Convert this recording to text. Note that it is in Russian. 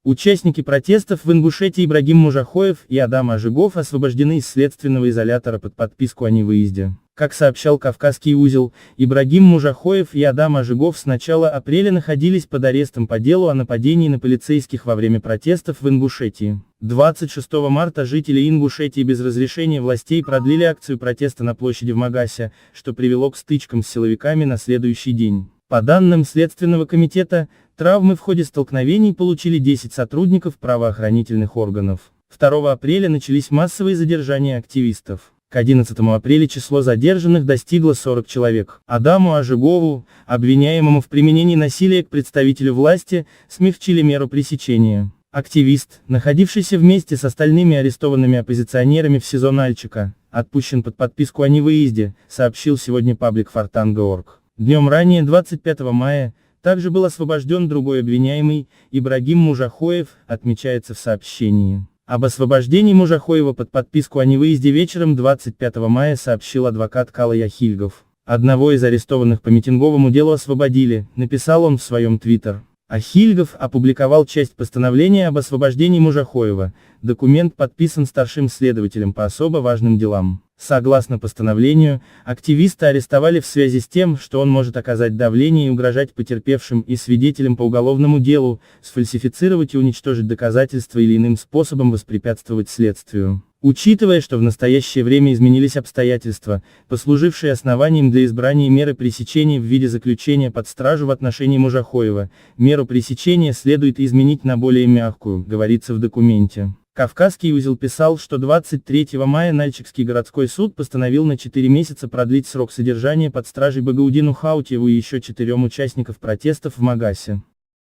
Участники протестов в Ингушетии Ибрагим Мужахоев и Адам Ажигов освобождены из следственного изолятора под подписку о невыезде. Как сообщал «Кавказский узел», Ибрагим Мужахоев и Адам Ажигов с начала апреля находились под арестом по делу о нападении на полицейских во время протестов в Ингушетии. 26 марта жители Ингушетии без разрешения властей продлили акцию протеста на площади в Магасе, что привело к стычкам с силовиками на следующий день. По данным Следственного комитета, травмы в ходе столкновений получили 10 сотрудников правоохранительных органов. 2 апреля начались массовые задержания активистов. К 11 апреля число задержанных достигло 40 человек. Адаму Ажигову, обвиняемому в применении насилия к представителю власти, смягчили меру пресечения. Активист, находившийся вместе с остальными арестованными оппозиционерами в СИЗО Нальчика, отпущен под подписку о невыезде, сообщил сегодня паблик Фортанга.орг. Днем ранее, 25 мая, также был освобожден другой обвиняемый, Ибрагим Мужахоев, отмечается в сообщении. Об освобождении Мужахоева под подписку о невыезде вечером 25 мая сообщил адвокат Калай Ахильгов. Одного из арестованных по митинговому делу освободили, написал он в своем твиттер. Ахильгов опубликовал часть постановления об освобождении Мужахоева, документ подписан старшим следователем по особо важным делам. Согласно постановлению, активиста арестовали в связи с тем, что он может оказать давление и угрожать потерпевшим и свидетелям по уголовному делу, сфальсифицировать и уничтожить доказательства или иным способом воспрепятствовать следствию. Учитывая, что в настоящее время изменились обстоятельства, послужившие основанием для избрания меры пресечения в виде заключения под стражу в отношении Мужахоева, меру пресечения следует изменить на более мягкую, говорится в документе. Кавказский узел писал, что 23 мая Нальчикский городской суд постановил на 4 месяца продлить срок содержания под стражей Багаудину Хаутьеву и еще 4 участников протестов в Магасе.